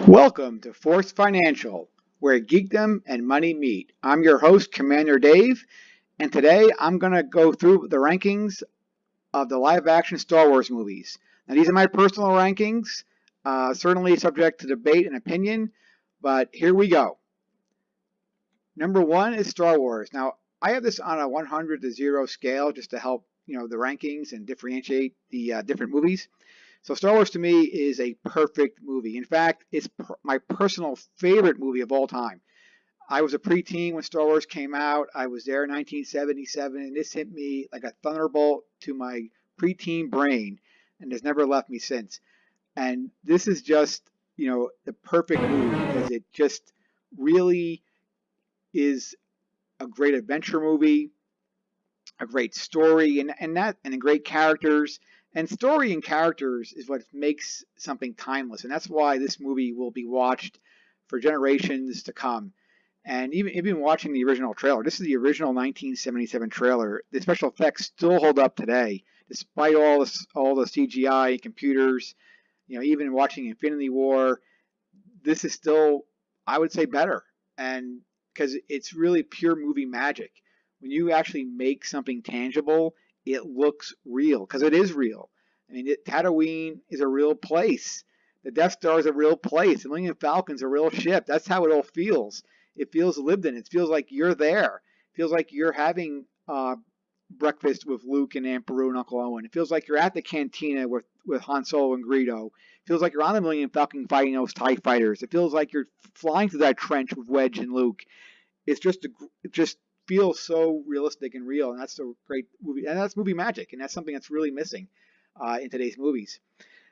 Welcome to Force Financial, where geekdom and money meet. I'm your host, Commander Dave, and today I'm going to go through the rankings of the live-action Star Wars movies. Now, these are my personal rankings, certainly subject to debate and opinion, but here we go. Number one is Star Wars. Now, I have this on a 100 to 0 scale just to help, the rankings and differentiate the different movies. So Star Wars to me is a perfect movie. In fact, it's my personal favorite movie of all time. I was a preteen when Star Wars came out. I was there in 1977, and this hit me like a thunderbolt to my preteen brain, and has never left me since. And this is just, the perfect movie because it just really is a great adventure movie, a great story, and great characters. And story and characters is what makes something timeless, and that's why this movie will be watched for generations to come. And even watching the original trailer, this is the original 1977 trailer. The special effects still hold up today, despite all the CGI and computers. Even watching Infinity War, this is still, I would say, better, and because it's really pure movie magic. When you actually make something tangible, it looks real because it is real. I mean, Tatooine is a real place. The Death Star is a real place. The Millennium Falcon's a real ship. That's how it all feels. It feels lived in. It feels like you're there. It feels like you're having breakfast with Luke and Aunt Beru and Uncle Owen. It feels like you're at the cantina with Han Solo and Greedo. It feels like you're on the Millennium Falcon fighting those TIE fighters. It feels like you're flying through that trench with Wedge and Luke. It just feels so realistic and real, and that's a great movie. And that's movie magic, and that's something that's really missing in today's movies.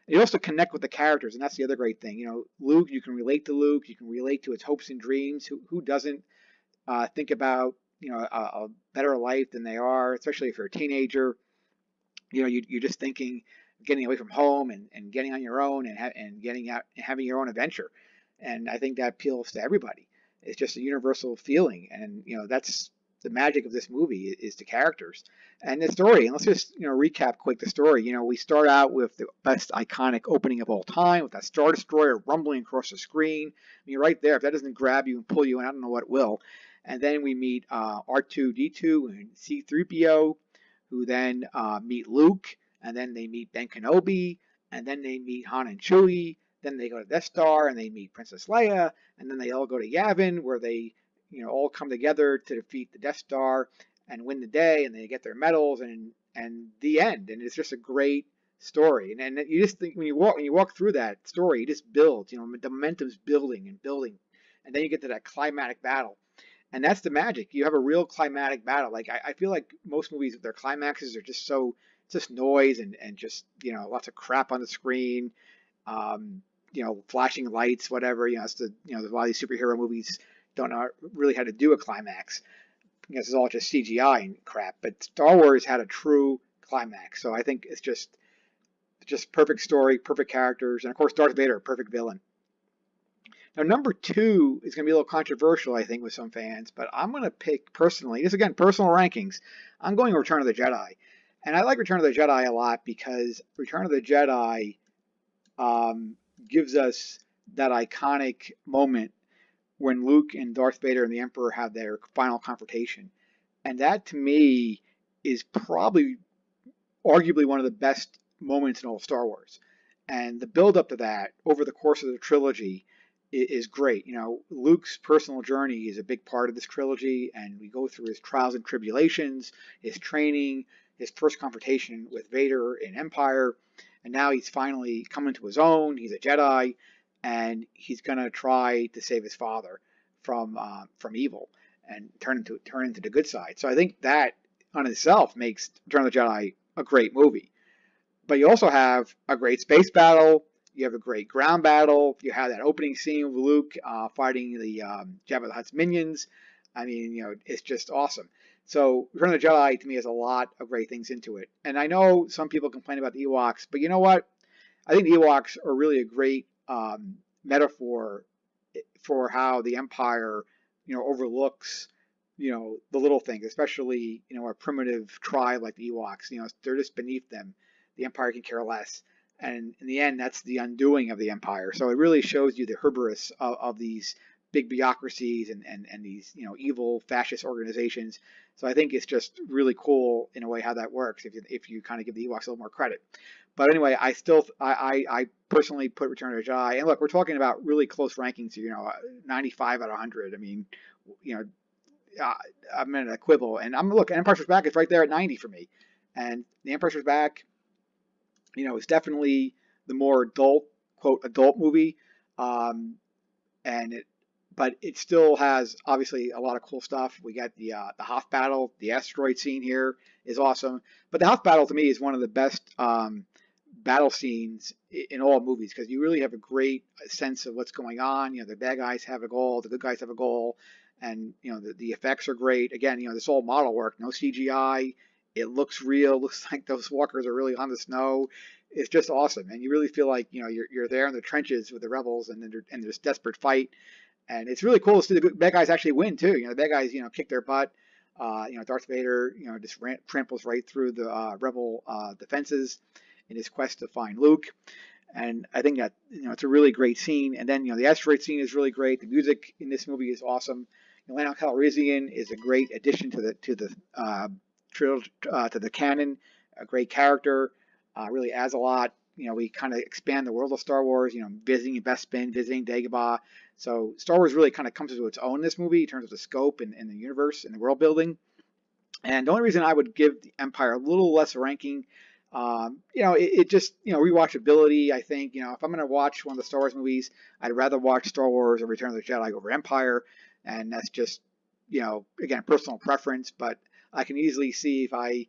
You also connect with the characters, and that's the other great thing. Luke, you can relate to Luke. You can relate to his hopes and dreams. Who doesn't think about a better life than they are, especially if you're a teenager. You're just thinking getting away from home and getting on your own and getting out and having your own adventure. And I think that appeals to everybody. It's just a universal feeling, and that's the magic of this movie is the characters and the story. And let's just recap quick the story. We start out with the best iconic opening of all time with that Star Destroyer rumbling across the screen. I mean, right there, if that doesn't grab you and pull you in, I don't know what will. And then we meet R2-D2 and C-3PO, who then meet Luke, and then they meet Ben Kenobi, and then they meet Han and Chewie. Then they go to Death Star and they meet Princess Leia, and then they all go to Yavin where they, all come together to defeat the Death Star and win the day, and they get their medals and the end. And it's just a great story. And you just think when you walk through that story, it just builds. The momentum's building and building, and then you get to that climatic battle. And that's the magic. You have a real climatic battle. Like I feel like most movies, their climaxes are just noise and just lots of crap on the screen. Flashing lights, whatever. It's a lot of these superhero movies don't know really how to do a climax. It's all just CGI and crap. But Star Wars had a true climax, so I think it's just perfect story, perfect characters, and of course Darth Vader, a perfect villain. Now, number two is going to be a little controversial, I think, with some fans, but I'm going to pick personally. This again, personal rankings. I'm going Return of the Jedi, and I like Return of the Jedi a lot because Return of the Jedi gives us that iconic moment when Luke and Darth Vader and the Emperor have their final confrontation. And that, to me, is probably arguably one of the best moments in all of Star Wars. And the build-up to that over the course of the trilogy is great. Luke's personal journey is a big part of this trilogy, and we go through his trials and tribulations, his training, his first confrontation with Vader in Empire, and now he's finally coming to his own. He's a Jedi, and he's gonna try to save his father from evil and turn into the good side. So I think that on itself makes Return of the Jedi a great movie. But you also have a great space battle. You have a great ground battle. You have that opening scene with Luke fighting the Jabba the Hutt's minions. I mean, it's just awesome. So Return of the Jedi, to me, has a lot of great things into it. And I know some people complain about the Ewoks, but you know what? I think the Ewoks are really a great metaphor for how the Empire, overlooks, the little things, especially, a primitive tribe like the Ewoks. They're just beneath them. The Empire can care less. and in the end, that's the undoing of the empire. So it really shows you the hubris of these big bureaucracies and these evil fascist organizations. So I think it's just really cool in a way how that works if you kind of give the Ewoks a little more credit. But anyway, I personally put Return of the Jedi. And look, we're talking about really close rankings here. 95 out of 100. I mean, you know, I'm in a quibble. And Empire Strikes Back is right there at 90 for me. And The Empire Strikes Back, is definitely the more adult, quote, adult movie. But it still has obviously a lot of cool stuff. We got the Hoth battle, the asteroid scene here is awesome. But the Hoth battle to me is one of the best battle scenes in all movies because you really have a great sense of what's going on. The bad guys have a goal, the good guys have a goal, and the effects are great. Again, this all model work, no CGI. It looks real. Looks like those walkers are really on the snow. It's just awesome, and you really feel like you're there in the trenches with the rebels, and there's desperate fight. And it's really cool to see the bad guys actually win too. The bad guys, kick their butt. Darth Vader, just tramples right through the rebel defenses in his quest to find Luke. And I think that it's a really great scene. And then the asteroid scene is really great. The music in this movie is awesome. Lando Calrissian is a great addition to the canon. A great character, really adds a lot. We kind of expand the world of Star Wars. Visiting Bespin, visiting Dagobah. So Star Wars really kind of comes into its own in this movie in terms of the scope and the universe and the world building. And the only reason I would give the Empire a little less ranking, it just, rewatchability. I think, if I'm going to watch one of the Star Wars movies, I'd rather watch Star Wars or Return of the Jedi over Empire. And that's just, again, personal preference. But I can easily see I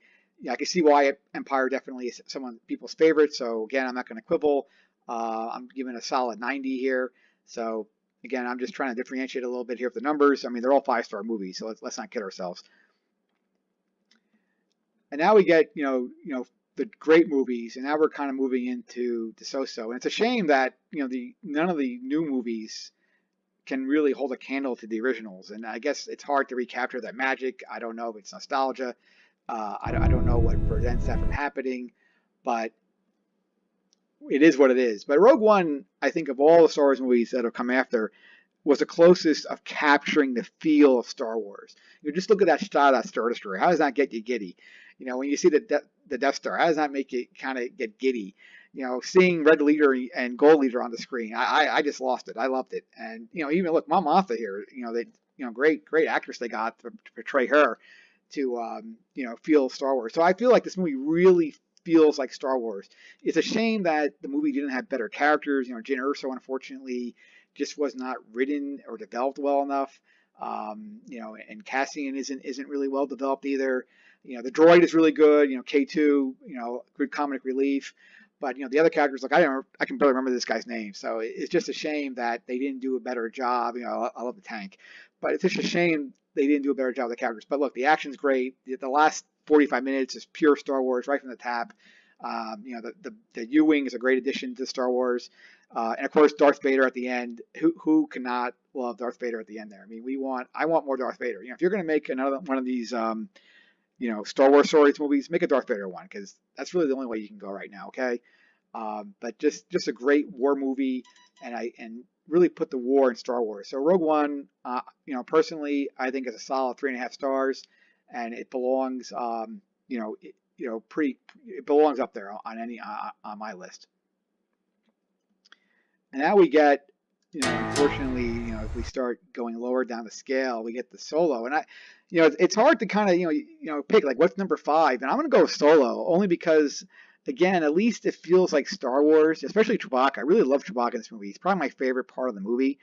can see why Empire definitely is people's favorite. So again, I'm not going to quibble. I'm giving a solid 90 here. So again, I'm just trying to differentiate a little bit here with the numbers. I mean, they're all 5-star movies, so let's not kid ourselves. And now we get the great movies, and now we're kind of moving into the so-so. And it's a shame that none of the new movies can really hold a candle to the originals. And I guess it's hard to recapture that magic. I don't know if it's nostalgia. I don't know what prevents that from happening, but it is what it is. But Rogue One, I think of all the Star Wars movies that have come after, was the closest of capturing the feel of Star Wars. Just look at that shot of that Star Destroyer. How does that get you giddy? When you see the Death Star, how does that make you kind of get giddy? Seeing Red Leader and Gold Leader on the screen, I just lost it. I loved it. And even look, Mom Martha here, great actress they got to portray her to feel Star Wars. So I feel like this movie really feels like Star Wars. It's a shame that the movie didn't have better characters. Jyn Erso, unfortunately, just was not written or developed well enough. And Cassian isn't really well developed either. The droid is really good. K2, good comic relief. But the other characters, like I can barely remember this guy's name. So it's just a shame that they didn't do a better job. I love the tank, but it's just a shame they didn't do a better job with the characters. But look, the action's great. The last 45 minutes is pure Star Wars right from the tap. The U-Wing is a great addition to Star Wars. And of course, Darth Vader at the end. Who cannot love Darth Vader at the end there? I mean, I want more Darth Vader. If you're going to make another one of these, Star Wars stories movies, make a Darth Vader one, because that's really the only way you can go right now. Okay. But just a great war movie, and really put the war in Star Wars. So Rogue One, personally, I think is a solid 3.5 stars, and it belongs, it belongs up there on my list. And now we get, unfortunately, if we start going lower down the scale, we get the Solo, and it's hard to kind of pick like what's number 5, and I'm gonna go with Solo only because, again, at least it feels like Star Wars, especially Chewbacca. I really love Chewbacca in this movie. He's probably my favorite part of the movie,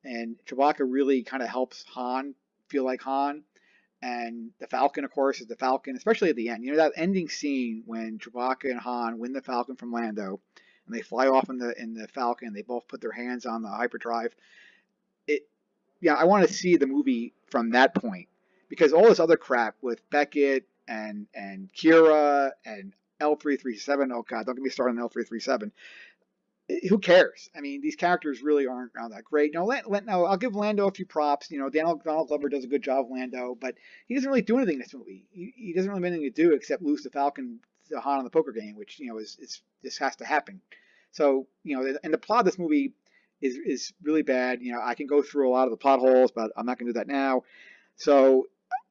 and Chewbacca really kind of helps Han feel like Han. And the Falcon, of course, is the Falcon, especially at the end. That ending scene when Chewbacca and Han win the Falcon from Lando, and they fly off in the Falcon. They both put their hands on the hyperdrive. I want to see the movie from that point, because all this other crap with Beckett and Kira and L337. Oh God, don't get me started on L337. Who cares? I mean, these characters really aren't that great. No, I'll give Lando a few props. Donald Glover does a good job of Lando, but he doesn't really do anything in this movie. He doesn't really have anything to do except lose the Falcon the Han on the poker game, which is this has to happen. So and the plot of this movie is really bad. I can go through a lot of the plot holes, but I'm not going to do that now. So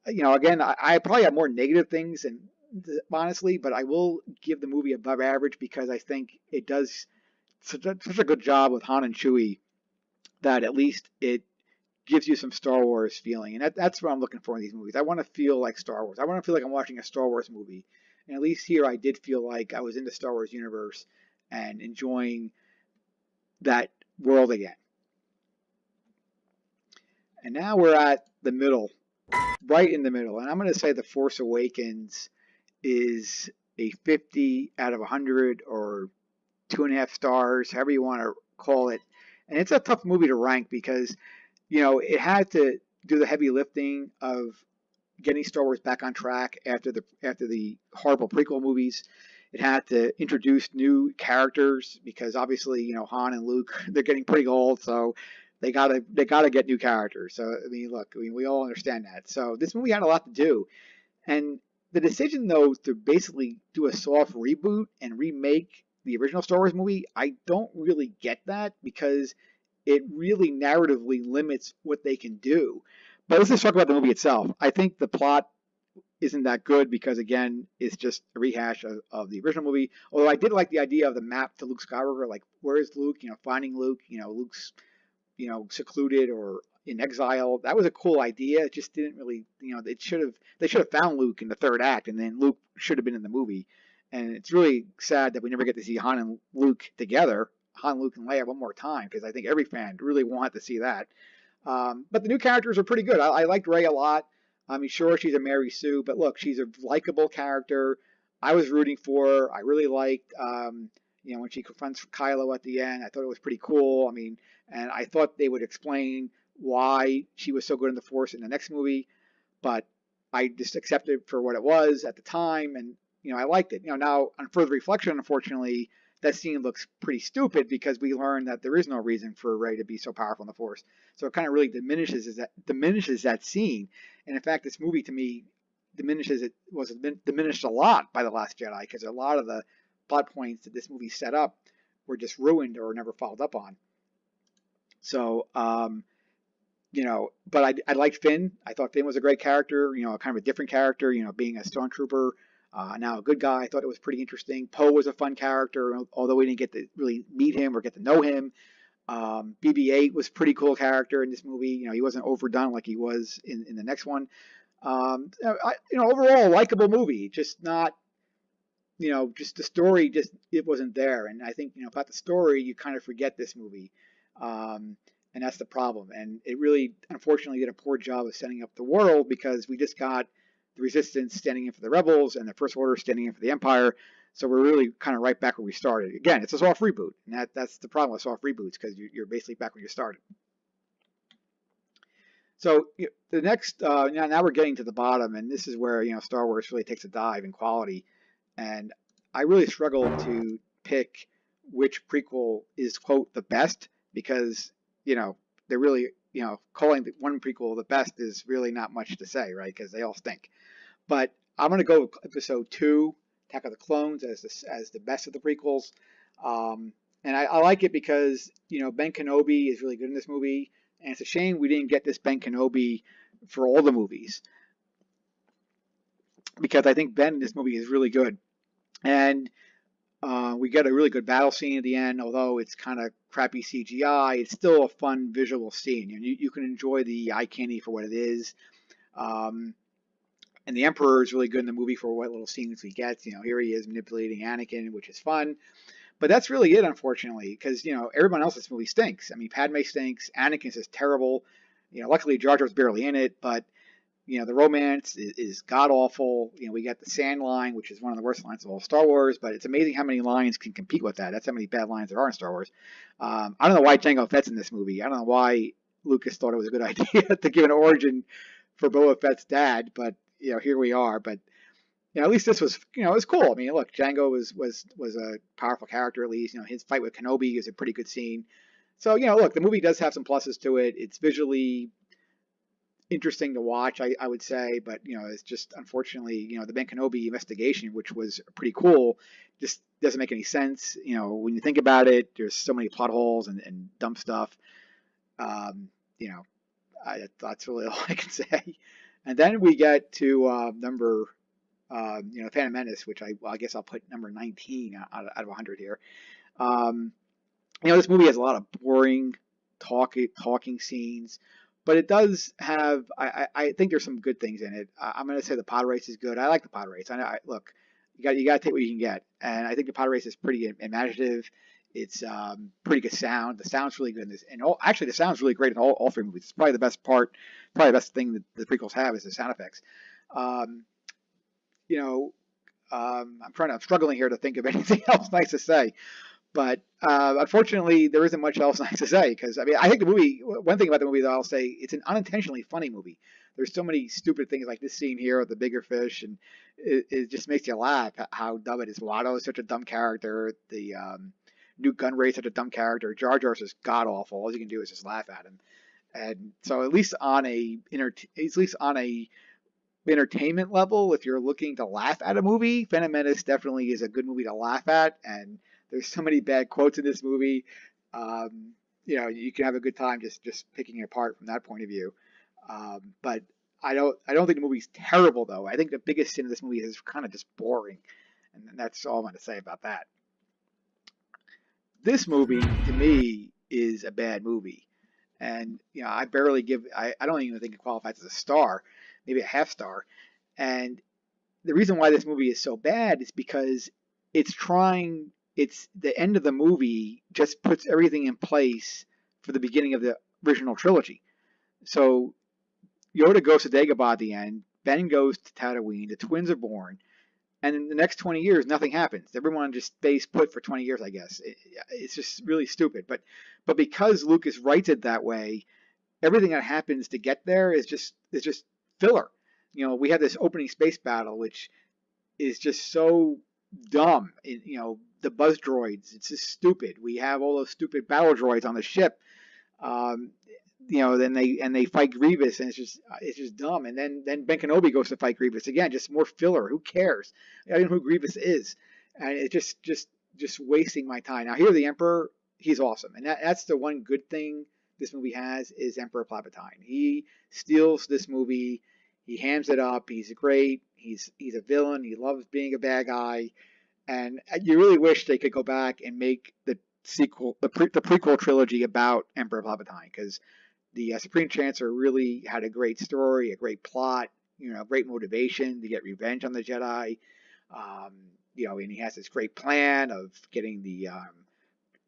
again, I probably have more negative things and honestly, but I will give the movie above average because I think it does such a good job with Han and Chewie that at least it gives you some Star Wars feeling, and that's what I'm looking for in these movies. I want to feel like Star Wars. I want to feel like I'm watching a Star Wars movie, and at least here I did feel like I was in the Star Wars universe and enjoying that world again. And now we're at the middle, right in the middle, and I'm going to say The Force Awakens is a 50 out of 100 or 2.5 stars, however you want to call it. And it's a tough movie to rank because it had to do the heavy lifting of getting Star Wars back on track after the horrible prequel movies. It had to introduce new characters because obviously Han and Luke, they're getting pretty old, so they gotta get new characters. So look, we all understand that. So this movie had a lot to do, and the decision though to basically do a soft reboot and remake the original Star Wars movie, I don't really get that because it really narratively limits what they can do. But let's just talk about the movie itself. I think the plot isn't that good because, again, it's just a rehash of the original movie. Although I did like the idea of the map to Luke Skywalker, like where is Luke? Finding Luke. Luke's secluded or in exile. That was a cool idea. It just didn't really, they should have found Luke in the third act, and then Luke should have been in the movie. And it's really sad that we never get to see Han and Luke together. Han, Luke, and Leia one more time because I think every fan really wanted to see that. But the new characters are pretty good. I liked Rey a lot. Sure, she's a Mary Sue, but look, she's a likable character. I was rooting for her. I really liked, when she confronts Kylo at the end. I thought it was pretty cool. And I thought they would explain why she was so good in the Force in the next movie, but I just accepted it for what it was at the time, and I liked it. Now on further reflection, unfortunately, that scene looks pretty stupid because we learned that there is no reason for Rey to be so powerful in the Force. So it kind of really diminishes that scene. And in fact, this movie to me was diminished a lot by The Last Jedi because a lot of the plot points that this movie set up were just ruined or never followed up on. So, but I liked Finn. I thought Finn was a great character, kind of a different character, being a stormtrooper. Now a good guy. I thought it was pretty interesting. Poe was a fun character, although we didn't get to really meet him or get to know him. BB-8 was a pretty cool character in this movie. He wasn't overdone like he was in the next one. Overall, a likable movie. Just not, just the story, it wasn't there. And I think, about the story, you kind of forget this movie. And that's the problem. And it really, unfortunately, did a poor job of setting up the world because we just got the Resistance standing in for the Rebels and the First Order standing in for the Empire. So we're really kind of right back where we started. Again, it's a soft reboot, and that's the problem with soft reboots because you're basically back where you started. So the next, now we're getting to the bottom, and this is where Star Wars really takes a dive in quality, and I really struggled to pick which prequel is quote the best because they're really calling one prequel the best is really not much to say, right? Because they all stink. But I'm going to go with Episode 2, Attack of the Clones, as the best of the prequels. And I like it because, Ben Kenobi is really good in this movie. And it's a shame we didn't get this Ben Kenobi for all the movies. Because I think Ben in this movie is really good. And we get a really good battle scene at the end, although it's kind of crappy CGI. It's still a fun visual scene. You can enjoy the eye candy for what it is. And the Emperor is really good in the movie for what little scenes he gets. Here he is manipulating Anakin, which is fun. But that's really it, unfortunately, because, everyone else in this movie stinks. Padme stinks. Anakin's is terrible. Luckily, Jar Jar's barely in it, but, the romance is god-awful. We got the sand line, which is one of the worst lines of all Star Wars, but it's amazing how many lines can compete with that. That's how many bad lines there are in Star Wars. I don't know why Jango Fett's in this movie. I don't know why Lucas thought it was a good idea to give an origin for Boba Fett's dad, but, here we are. But, at least this was, it was cool. Look, Jango was a powerful character, at least. His fight with Kenobi is a pretty good scene. So, look, the movie does have some pluses to it. It's visually interesting to watch, I would say, but it's just unfortunately, the Ben Kenobi investigation, which was pretty cool, just doesn't make any sense. When you think about it, there's so many plot holes and dumb stuff. Um, you know, that's really all I can say. And then we get to number, Phantom Menace, which I guess I'll put number 19 out of 100 here. Um, this movie has a lot of boring talking scenes, but it does have. I think there's some good things in it. I'm going to say the pod race is good. I like the pod race. Look, you got to take what you can get, and I think the pod race is pretty imaginative. It's pretty good sound. The sound's really good in this, and actually the sound's really great in all three movies. It's probably the best part, probably the best thing that the prequels have is the sound effects. Um, you know, I'm struggling here to think of anything else nice to say. But unfortunately, there isn't much else nice to say because I think the movie. One thing about the movie that I'll say, it's an unintentionally funny movie. There's so many stupid things like this scene here with the bigger fish, and it just makes you laugh how dumb it is. Watto is such a dumb character. The Newt Gunray is such a dumb character. Jar Jar is just god awful. All you can do is just laugh at him. And so at least on a entertainment level, if you're looking to laugh at a movie, Phantom Menace definitely is a good movie to laugh at. And there's so many bad quotes in this movie. You can have a good time just picking it apart from that point of view. But I don't think the movie's terrible though. I think the biggest sin of this movie is kind of just boring, and that's all I'm going to say about that. This movie to me is a bad movie, and I barely give. I don't even think it qualifies as a star, maybe a half star. And the reason why this movie is so bad is because it's the end of the movie just puts everything in place for the beginning of the original trilogy. So Yoda goes to Dagobah at the end, Ben goes to Tatooine, the twins are born, and in the next 20 years, nothing happens. Everyone just stays put for 20 years, I guess. It's just really stupid. But because Lucas writes it that way, everything that happens to get there is just filler. We have this opening space battle, which is just so dumb. The buzz droids, it's just stupid. We have all those stupid battle droids on the ship. Then they fight Grievous, and it's just dumb. And then Ben Kenobi goes to fight Grievous again, just more filler. Who cares? I don't know who Grievous is, and it's just wasting my time. Now here, the Emperor, he's awesome, and that's the one good thing this movie has is Emperor Palpatine. He steals this movie. He hams it up. He's great. He's a villain. He loves being a bad guy, and you really wish they could go back and make the prequel trilogy about Emperor Palpatine, because the Supreme Chancellor really had a great story, a great plot, great motivation to get revenge on the Jedi. And he has this great plan of getting the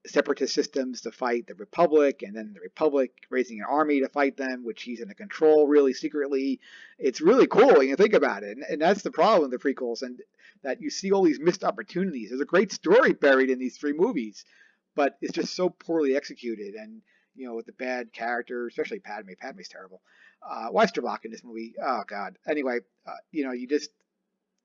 separatist systems to fight the Republic, and then the Republic raising an army to fight them, which he's in control really secretly. It's really cool when you think about it, and that's the problem with the prequels, and that you see all these missed opportunities. There's a great story buried in these three movies, but it's just so poorly executed, and with the bad character, especially Padme. Padme's terrible. Why is Tuvok in this movie? Oh God. Anyway,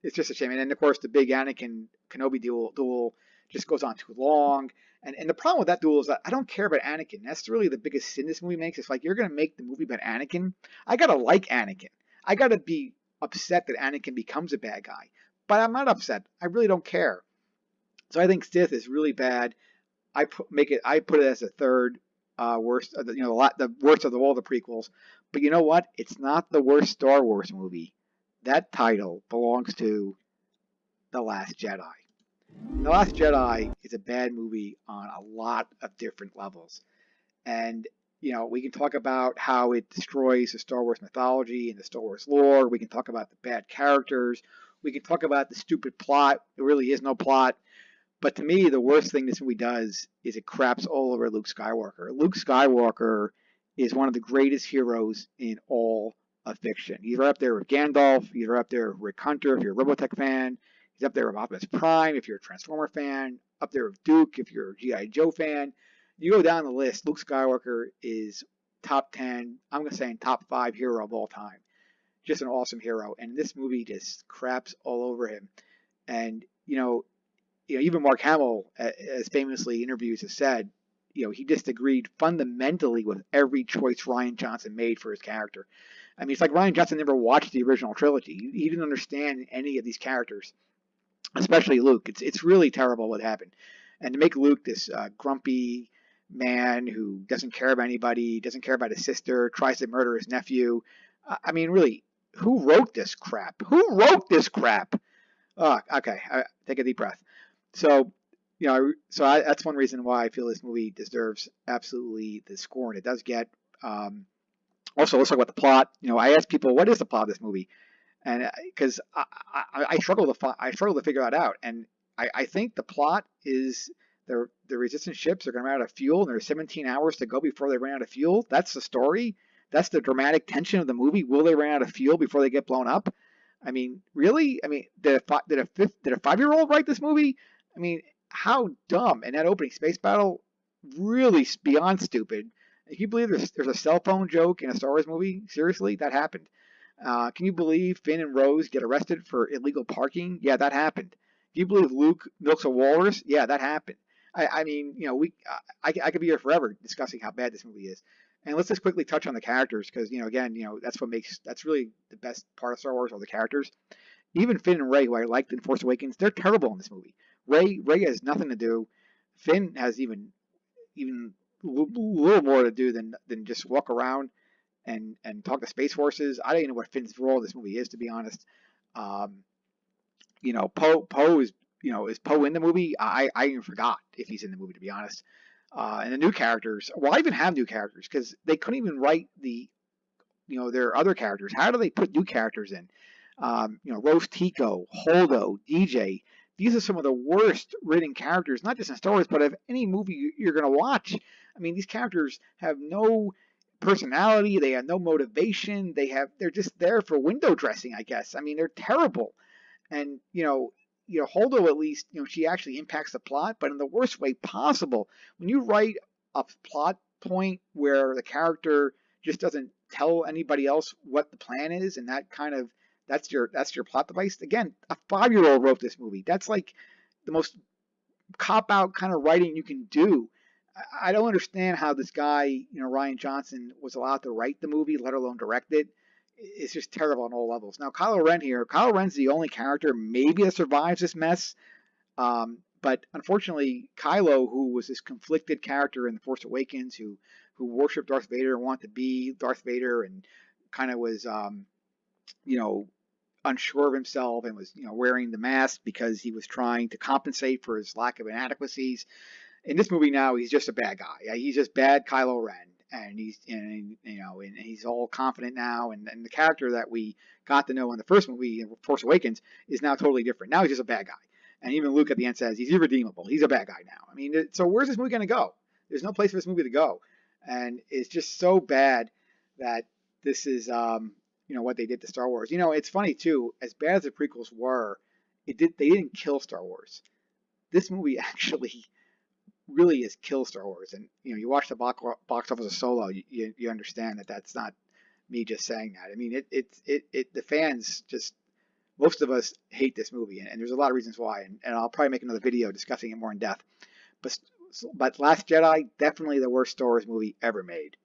it's just a shame. And then of course the big Anakin Kenobi duel just goes on too long. And the problem with that duel is that I don't care about Anakin. That's really the biggest sin this movie makes. It's like, you're gonna make the movie about Anakin. I gotta like Anakin. I gotta be upset that Anakin becomes a bad guy. But I'm not upset. I really don't care. So I think Sith is really bad. I put it as a third worst, the worst of all the prequels. But you know what? It's not the worst Star Wars movie. That title belongs to The Last Jedi. The Last Jedi is a bad movie on a lot of different levels. And, we can talk about how it destroys the Star Wars mythology and the Star Wars lore. We can talk about the bad characters. We can talk about the stupid plot. There really is no plot. But to me, the worst thing this movie does is it craps all over Luke Skywalker. Luke Skywalker is one of the greatest heroes in all of fiction. He's right up there with Gandalf. He's right up there with Rick Hunter if you're a Robotech fan. He's up there with Optimus Prime if you're a Transformer fan. Up there with Duke if you're a G.I. Joe fan. You go down the list, Luke Skywalker is top 10, I'm going to say top 5 hero of all time. Just an awesome hero. And this movie just craps all over him. And, even Mark Hamill, as famously interviews have said, he disagreed fundamentally with every choice Rian Johnson made for his character. I mean, it's like Rian Johnson never watched the original trilogy. He didn't understand any of these characters, especially Luke. It's really terrible what happened. And to make Luke this grumpy man who doesn't care about anybody, doesn't care about his sister, tries to murder his nephew. I mean, really, who wrote this crap? Who wrote this crap? Oh, okay, take a deep breath. So, that's one reason why I feel this movie deserves absolutely the score, and it does get. Also, let's talk about the plot. I asked people, what is the plot of this movie? And because I struggle to figure that out, and I think the plot is the resistance ships are going to run out of fuel, and there's 17 hours to go before they run out of fuel. That's the story. That's the dramatic tension of the movie. Will they run out of fuel before they get blown up? I mean, really? I mean, did a 5-year-old write this movie? I mean, how dumb! And that opening space battle, really beyond stupid. Can you believe there's a cell phone joke in a Star Wars movie? Seriously, that happened. Can you believe Finn and Rose get arrested for illegal parking? Yeah, that happened. Can you believe Luke milks a walrus? Yeah, that happened. I mean, I could be here forever discussing how bad this movie is. And let's just quickly touch on the characters, because again, that's really the best part of Star Wars, are the characters. Even Finn and Rey, who I liked in Force Awakens, they're terrible in this movie. Rey has nothing to do. Finn has even a little more to do than just walk around and talk to Space Forces. I don't even know what Finn's role in this movie is, to be honest. Poe is is Poe in the movie? I even forgot if he's in the movie, to be honest. And the new characters, well, I even have new characters because they couldn't even write their other characters. How do they put new characters in? Rose Tico, Holdo, DJ. These are some of the worst written characters, not just in Star Wars, but of any movie you're going to watch. I mean, these characters have no personality. They have no motivation. They're just there for window dressing, I guess. I mean, they're terrible. And, Holdo, at least, she actually impacts the plot, but in the worst way possible. When you write a plot point where the character just doesn't tell anybody else what the plan is, and that's your plot device. Again, a 5-year-old wrote this movie. That's like the most cop-out kind of writing you can do. I don't understand how this guy, Rian Johnson, was allowed to write the movie, let alone direct it. It's just terrible on all levels. Now, Kylo Ren's the only character maybe that survives this mess. But unfortunately, Kylo, who was this conflicted character in The Force Awakens, who worshipped Darth Vader and wanted to be Darth Vader, and kind of was, unsure of himself, and was, wearing the mask because he was trying to compensate for his lack of inadequacies. In this movie now, he's just a bad guy. He's just bad Kylo Ren. And he's all confident now, and the character that we got to know in the first movie, Force Awakens, is now totally different. Now he's just a bad guy, and even Luke at the end says he's irredeemable. He's a bad guy now. I mean, so where's this movie going to go? There's no place for this movie to go, and it's just so bad that this is what they did to Star Wars. It's funny too. As bad as the prequels were, they didn't kill Star Wars. This movie actually really is kill Star Wars. And you watch the box office of Solo, you understand that that's not me just saying that. I mean, the fans, just most of us hate this movie, and there's a lot of reasons why, and I'll probably make another video discussing it more in depth. But Last Jedi, definitely the worst Star Wars movie ever made.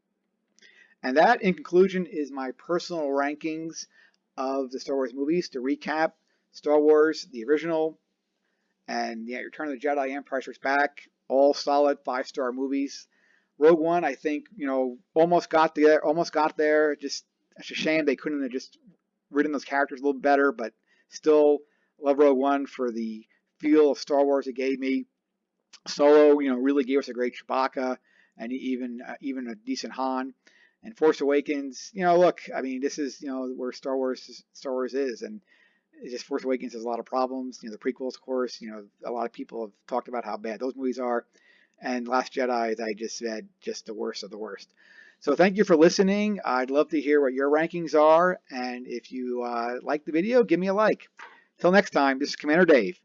And that, in conclusion, is my personal rankings of the Star Wars movies. To recap: Star Wars, the original, and Return of the Jedi, Empire Strikes Back, all solid 5-star movies. Rogue One, I think, almost got there. Just, it's a shame they couldn't have just written those characters a little better, but still love Rogue One for the feel of Star Wars it gave me. Solo, really gave us a great Chewbacca, and even a decent Han. And Force Awakens, look, I mean, this is, where Star Wars is, and it's just Force Awakens has a lot of problems. The prequels, of course, a lot of people have talked about how bad those movies are. And Last Jedi, as I just said, just the worst of the worst. So thank you for listening. I'd love to hear what your rankings are. And if you like the video, give me a like. Till next time, this is Commander Dave.